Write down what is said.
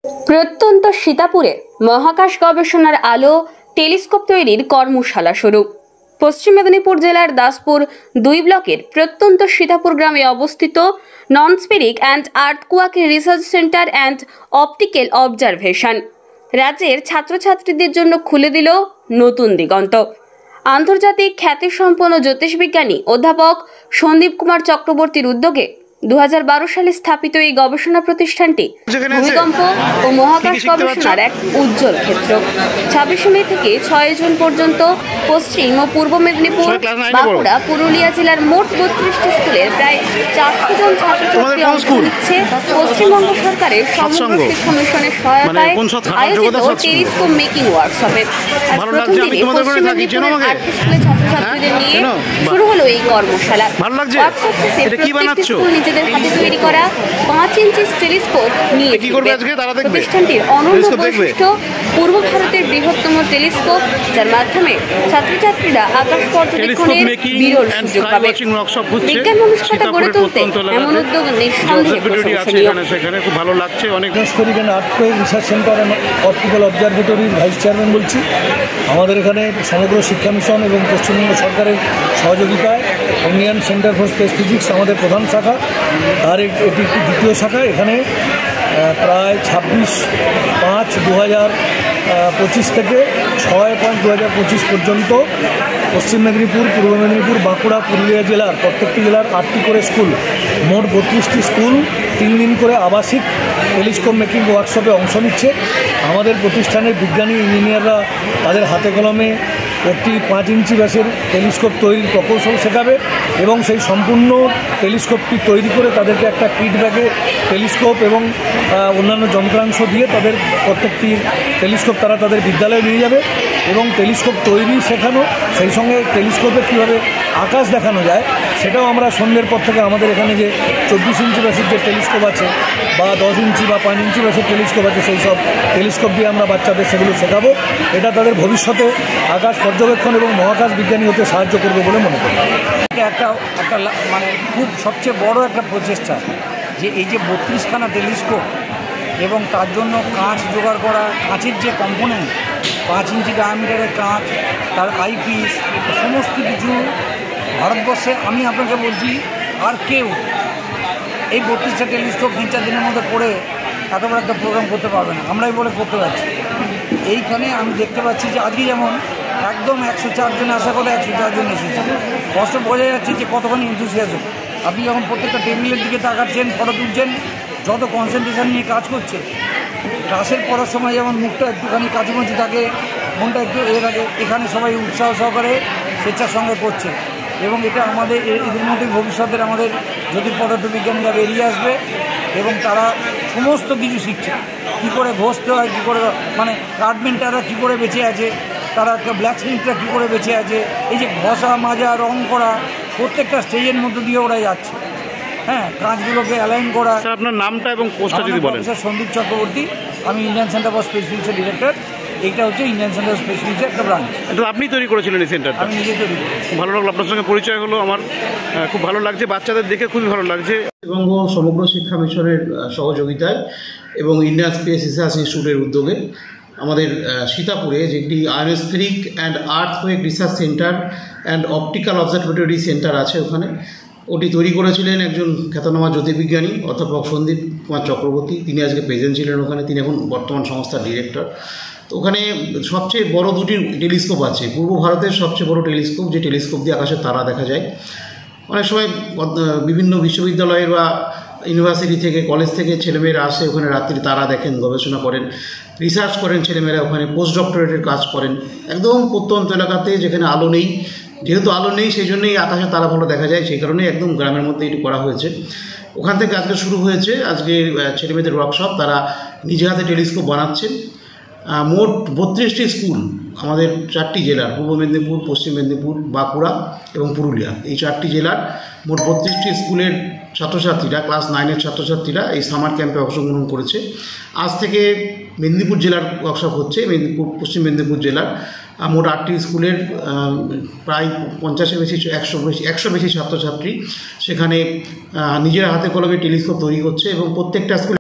প্রত্যন্ত সীতাপুরে মহাকাশ গবেষণার আলো টেলিস্কোপ তৈরির কর্মশালা শুরু। পশ্চিম মেদিনীপুর জেলার দাসপুর 2 ব্লকের প্রত্যন্ত সীতাপুর গ্রামে অবস্থিত ননস্পেরিক and earthquake research centre and optical observation রাজ্যের ছাত্রছাত্রীদের জন্য খুলে দিল নতুন দিগন্ত। আন্তর্জাতিক খ্যাতিসম্পন্ন জ্যোতিষবিজ্ঞানী অধ্যাপক সন্দীপ কুমার চক্রবর্তীর উদ্যোগে 2012 সালে স্থাপিত এই গবেষণা প্রতিষ্ঠানটি ভূমিকম্প ও মহাকাশ গবেষণার এক উজ্জ্বল ক্ষেত্র। 26 মে থেকে 6 জুন পর্যন্ত পশ্চিম ও পূর্ব মেদিনীপুর, বাঁকুড়া, পুরুলিয়া জেলার মোট 32টি স্কুলের প্রায় 400 জন ছাত্রছাত্রী অংশ নিচ্ছে পশ্চিমবঙ্গ সরকারের সমগ্র শিক্ষা মিশনের সহায়তায় আয়োজিত টেলিস্কোপ মেকিং ওয়ার্কশপে। আজ প্রথম দিনে পশ্চিম মেদিনীপুরের 8টি স্কুলের ছাত্রছাত্রীদের নিয়ে শুরু হলো এই কর্মশালা। ওয়ার্কশপ শেষে প্রত্যেকটি স্কুল নিজেদের হাতে তৈরি করা 5 ইঞ্চি টেলিস্কোপ নিয়ে প্রতিষ্ঠানটির অনন্য বৈশিষ্ট্য পূর্ব ভারতের বৃহত্তম টেলিস্কোপ, যার মাধ্যমে ছাত্রছাত্রীরা আকাশ পর্যবেক্ষণের বিরল সুযোগ পাবে। বিজ্ঞান মনস্কতা গড়ে তুলতে এমন উদ্যোগ নিঃসন্দেহে প্রশংসনীয়। খুব ভালো লাগছে। অনেক earthquake research centre and optical অবজারভেটরির ভাইস চেয়ারম্যান বলছি। আমাদের এখানে সমগ্র শিক্ষা মিশন এবং পশ্চিমবঙ্গ সরকারের সহযোগিতায় Indian centre for space physics আমাদের প্রধান শাখা, আর এটি একটি দ্বিতীয় শাখা। এখানে প্রায় 26/5/2025 থেকে 6/5/2025 পর্যন্ত পশ্চিম মেদিনীপুর, পূর্ব মেদিনীপুর, বাঁকুড়া, পুরুলিয়া জেলার প্রত্যেকটি জেলার 8টি করে স্কুল, মোট 32টি স্কুল 3 দিন করে আবাসিক টেলিস্কোপ মেকিং ওয়ার্কশপে অংশ নিচ্ছে। আমাদের প্রতিষ্ঠানের বিজ্ঞানী ইঞ্জিনিয়াররা তাদের হাতে কলমে একটি 5 ইঞ্চি ব্যাসের টেলিস্কোপ তৈরির প্রকৌশল শেখাবে এবং সেই সম্পূর্ণ টেলিস্কোপটি তৈরি করে তাদেরকে একটা কিট ব্যাগে টেলিস্কোপ এবং অন্যান্য যন্ত্রাংশ দিয়ে তাদের প্রত্যেকটি টেলিস্কোপ তারা তাদের বিদ্যালয়ে নিয়ে যাবে এবং টেলিস্কোপ তৈরি শেখানো, সেই সঙ্গে টেলিস্কোপে কীভাবে আকাশ দেখানো যায় সেটাও আমরা সন্ধ্যের পর থেকে আমাদের এখানে যে 24 ইঞ্চি ব্যাসের যে টেলিস্কোপ আছে বা 10 ইঞ্চি বা 5 ইঞ্চি ব্যাসের টেলিস্কোপ আছে, সেই সব টেলিস্কোপ দিয়ে আমরা বাচ্চাদের সেগুলো শেখাবো। এটা তাদের ভবিষ্যতে আকাশ পর্যবেক্ষণ এবং মহাকাশ বিজ্ঞানী হতে সাহায্য করবে বলে মনে করি। একটা মানে খুব সবচেয়ে বড় একটা প্রচেষ্টা যে এই যে 32খানা টেলিস্কোপ এবং তার জন্য কাঁচ জোগাড় করা, কাঁচের যে কম্পোনেন্ট 5 ইঞ্চি ডায়ামিটারের কাঁচ, তার আইপিস, সমস্ত কিছু ভারতবর্ষে আমি আপনাকে বলছি আর কেউ এই 32টা টেলিস্কোপ 3-4 দিনের মধ্যে করে এত বড় একটা প্রোগ্রাম করতে পারবে না। আমরাই বলে করতে পারছি। এইখানে আমি দেখতে পাচ্ছি যে আজকে যেমন একদম 104 জন আশা করে 104 জন এসেছে। কষ্ট বোঝা যাচ্ছে যে কতখানি এনথুসিয়াজম। আপনি যখন প্রত্যেকটা টেবিলের দিকে তাকাচ্ছেন, ফটো তুলছেন, যত কনসেন্ট্রেশন নিয়ে কাজ করছে। ক্লাসের পড়ার সময় যেমন মুখটা একটুখানি কাছামাছি থাকে, মনটা একটু থাকে, এখানে সবাই উৎসাহ সহকারে স্বেচ্ছার সঙ্গে করছে এবং এটা আমাদের এদের মধ্যে ভবিষ্যতের আমাদের যদি পদার্থবিজ্ঞানীরা বেরিয়ে আসবে এবং তারা সমস্ত কিছু শিখছে, কী করে ঘষতে হয়, কী করে মানে কাঠমেন্টাররা কী করে বেঁচে আছে, তারা একটা ব্ল্যাক স্মিথরা কী করে বেঁচে আছে, এই যে ঘষা মাজা রং করা প্রত্যেকটা স্টেজের মধ্য দিয়ে ওরা যাচ্ছে। হ্যাঁ, কাঁচগুলোকে অ্যালাইন করা। আপনার নামটা এবং পোস্টটা যদি বলেন। স্যার সন্দীপ চক্রবর্তী, আমি ইন্ডিয়ান সেন্টার ফর স্পেস ফিজিক্সের ডিরেক্টর। এইটা হচ্ছে ইন্ডিয়ান সেন্টার ফর স্পেস ফিজিক্সের একটা ব্রাঞ্চ। এটা আপনি তৈরি করেছিলেন এই সেন্টারটা? আমি নিজে তৈরি করেছি। ভালো লাগলো, আপনার সঙ্গে পরিচয় হলো আমার, খুব ভালো লাগছে, বাচ্চাদের দেখে খুবই ভালো লাগছে। এবং সমগ্র শিক্ষা মিশনের সহযোগিতায় এবং ইন্ডিয়ান স্পেস রিসার্চ ইনস্টিটিউটের উদ্যোগে আমাদের সীতাপুরে যেটি ionospheric and earthquake research centre and optical observatory centre আছে, ওখানে ওটি তৈরি করেছিলেন একজন খ্যাতনামা জ্যোতির্বিজ্ঞানী অধ্যাপক সন্দীপ কুমার চক্রবর্তী। তিনি আজকে প্রেজেন্ট ছিলেন ওখানে। তিনি এখন বর্তমান সংস্থার ডিরেক্টর। তো ওখানে সবচেয়ে বড় 2টি টেলিস্কোপ আছে। পূর্ব ভারতের সবচেয়ে বড় টেলিস্কোপ, যে টেলিস্কোপ দিয়ে আকাশের তারা দেখা যায়। অনেক সময় বিভিন্ন বিশ্ববিদ্যালয়ের বা ইউনিভার্সিটি থেকে, কলেজ থেকে ছেলেমেয়েরা আসে ওখানে, রাত্রি তারা দেখেন, গবেষণা করেন, রিসার্চ করেন। ছেলেমেয়েরা ওখানে পোস্ট ডক্টরেটের কাজ করেন একদম প্রত্যন্ত এলাকাতে, যেখানে আলো নেই। যেহেতু আলো নেই সেই জন্যই আকাশে তারা ভালো দেখা যায়, সেই কারণেই একদম গ্রামের মধ্যে এটি করা হয়েছে। ওখান থেকে আজকে শুরু হয়েছে আজকে ছেলেমেয়েদের ওয়ার্কশপ। তারা নিজে হাতে টেলিস্কোপ বানাচ্ছেন। মোট 32টি স্কুল আমাদের 4টি জেলার, পূর্ব মেদিনীপুর, পশ্চিম মেদিনীপুর, বাঁকুড়া এবং পুরুলিয়া, এই 4টি জেলার মোট 32টি স্কুলের ছাত্রছাত্রীরা, ক্লাস 9-এর ছাত্রছাত্রীরা এই সামার ক্যাম্পে অংশগ্রহণ করেছে। আজ থেকে মেদিনীপুর জেলার ওয়ার্কশপ হচ্ছে। পশ্চিম মেদিনীপুর জেলার মোট 8টি স্কুলের প্রায় 50-এর বেশি, 100 বেশি ছাত্রছাত্রী সেখানে নিজের হাতে কলমে টেলিস্কোপ তৈরি করছে এবং প্রত্যেকটা স্কুল